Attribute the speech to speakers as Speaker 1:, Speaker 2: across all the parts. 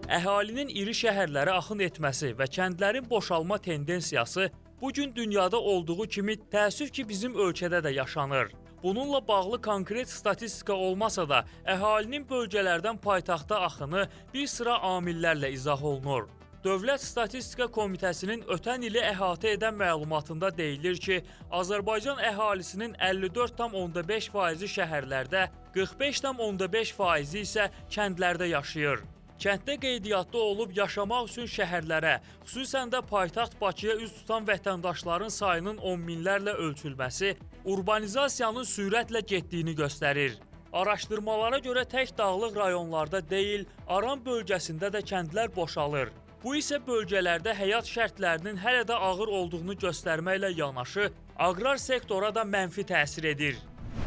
Speaker 1: Əhalinin iri şəhərlərə axın etməsi və kəndlərin boşalma tendensiyası bugün dünyada olduğu kimi təəssüf ki, bizim ölkədə də yaşanır. Bununla bağlı konkret statistika olmasa da, əhalinin bölgələrdən paytaxta axını bir sıra amillərlə izah olunur. Dövlət Statistika Komitəsinin ötən ili əhatə edən məlumatında deyilir ki, Azərbaycan əhalisinin 54,5% şəhərlərdə, 45,5% isə kəndlərdə yaşayır. Kənddə qeydiyyatda olub yaşamaq üçün şəhərlərə, xüsusən də paytaxt Bakıya üz tutan vətəndaşların sayının 10 minlərlə ölçülməsi urbanizasiyanın sürətlə getdiyini göstərir. Araşdırmalara görə tək dağlıq rayonlarda deyil, Aran bölgəsində də kəndlər boşalır. Bu isə bölgələrdə həyat şərtlərinin hələ də ağır olduğunu göstərməklə yanaşı, aqrar sektora da mənfi təsir edir.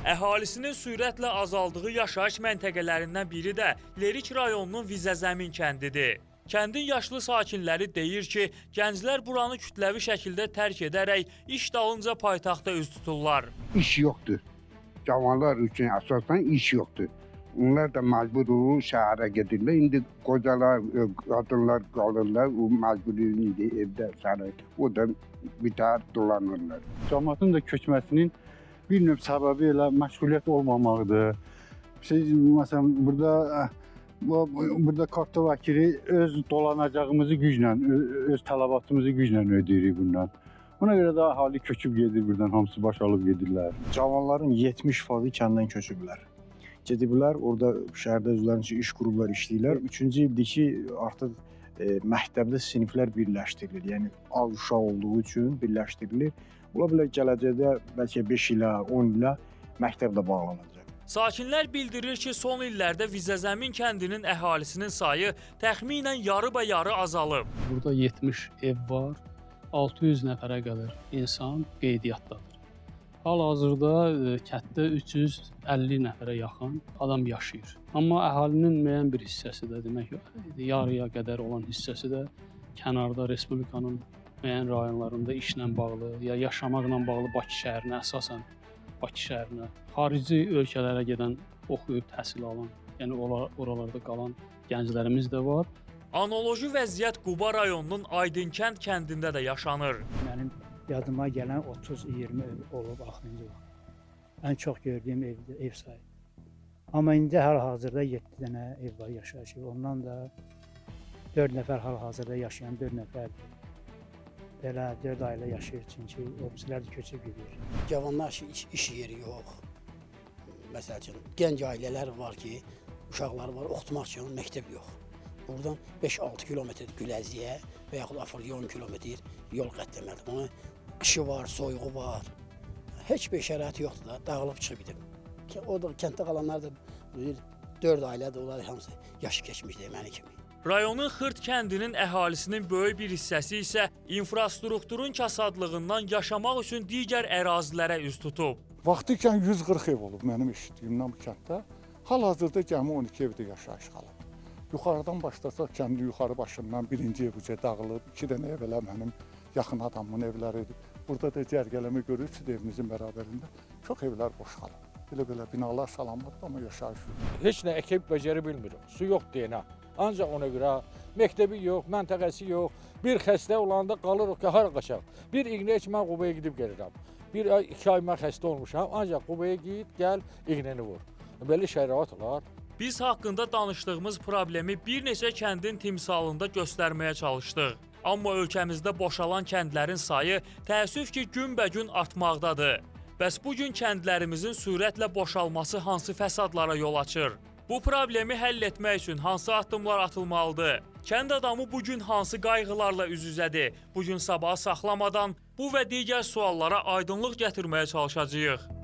Speaker 1: Əhalisinin sürətlə azaldığı yaşayış məntəqələrindən biri də Lerik rayonunun Vizəzəmin kəndidir. Kəndin yaşlı sakinləri deyir ki, gənclər buranı kütləvi şəkildə tərk edərək iş dalınca paytaxta üz tuturlar.
Speaker 2: İş yoxdur. Cavanlar üçün əsasən iş yoxdur. Onlar da məcbur olur, şəhərə gedirlər. İndi qocalar, qadınlar qalırlar, o məcburiyyət indi evdə sərə. O da bitər dolanırlar.
Speaker 3: Cəmiyyətin də köçməsinin bir növ səbəbi elə məşğuliyyət olmamaqdır. Məsələn, burada karta vəkili öz dolanacağımızı güclə, öz tələbatımızı güclə ödəyirik bundan. Ona görə də əhali köçüb gedir buradan, hamısı başalıb gedirlər.
Speaker 4: Cavanların 70% kəndən köçüblər. Gediblər, orada şəhərdə özlərin üçün iş qurublar, işləyirlər. Üçüncü ildir ki, artıq məktəbdə siniflər birləşdirilir. Yəni, az uşaq olduğu üçün birləşdirilir. Ola bilər gələcəkdə bəlkə 5 ilə, 10 ilə məktəb də bağlanacaq.
Speaker 1: Sakinlər bildirir ki, son illərdə Vizəzəmin kəndinin əhalisinin sayı təxminən yarı azalıb.
Speaker 5: Burada 70 ev var, 600 nəfərə qədər insan qeydiyyatdadır. Hal-hazırda kənddə 350 nəfərə yaxın adam yaşayır. Amma əhalinin müəyyən bir hissəsi də, demək yarıya qədər olan hissəsi də kənarda Respublikanın müəyyən rayonlarında işlə bağlı, ya yaşamaqla bağlı Bakı şəhərinə, əsasən Bakı şəhərinə, xarici ölkələrə gedən, oxuyub təhsil alan, yəni oralarda qalan gənclərimiz də var.
Speaker 1: Analoji vəziyyət Quba rayonunun Aydınkənd kəndində də yaşanır.
Speaker 6: Mənim yadıma gələn 30-20 ev olub axırıncı vaxt. Ən çox gördüyüm ev sayı. Amma indi hal-hazırda 7 dənə ev var yaşayış. Ondan da 4 nəfər hal-hazırda yaşayan 4 nəfərdir. Belə 4 ailə yaşayır, çünki obsilər də köçüb gedir.
Speaker 7: Cavanlar iş yeri yox. Məsəl üçün, gənc ailələr var ki, uşaqları var, oxutmaq üçün məktəb yox. Buradan 5-6 kilometr Güləziyə və yaxud Afır 10 kilometr yol qət etməlidir. Onun qışı var, soyuğu var. Heç bir şəraiti yoxdur da, dağılıb çıxıb gedir. O da kənddə qalanlar da 4 ailə də onlar hamısı yaşı keçmiş deməli kimi.
Speaker 1: Rayonun Xırt kəndinin əhalisinin böyük bir hissəsi isə infrastrukturun kasadlığından yaşamaq üçün digər ərazilərə üz tutub.
Speaker 8: Vaxtikən 140 ev olub mənim eşitdiyimdən bu kənddə. Hal-hazırda gəmi 12 evdə yaşayış qalıb. Yuxarıdan başlasaq kəndin yuxarı başından birinci ev uca dağılıb, 2 dənə ev elə mənim yaxın adamın evləridir. Burada da cərgələmə görürsünüz evimizin bərabərində çox evlər boş qalıb. Belə binalar salamatdır, amma yaşayış yox.
Speaker 9: Heç nə əkib becəri bilmirim, su yox deyənə. Ancaq ona görə məktəbi yox, məntəqəsi yox. Bir xəstə olanda qalırıq ki, hara qaçaq. Bir iğnə ki, mən Qubaya gedib gəlirəm. 1-2 ay mən xəstə olmuşam, ancaq Qubaya git, gəl, iğnəni vur. Belə şərait olar.
Speaker 1: Biz haqqında danışdığımız problemi bir neçə kəndin timsalında göstərməyə çalışdıq. Amma ölkəmizdə boşalan kəndlərin sayı təəssüf ki, günbəgün artmaqdadır. Bəs bugün kəndlərimizin sürətlə boşalması hansı fəsadlara yol açır? Bu problemi həll etmək üçün hansı addımlar atılmalıdır? Kənd adamı bugün hansı qayğılarla üz-üzədir? Bugün sabahı saxlamadan bu və digər suallara aydınlıq gətirməyə çalışacağıq.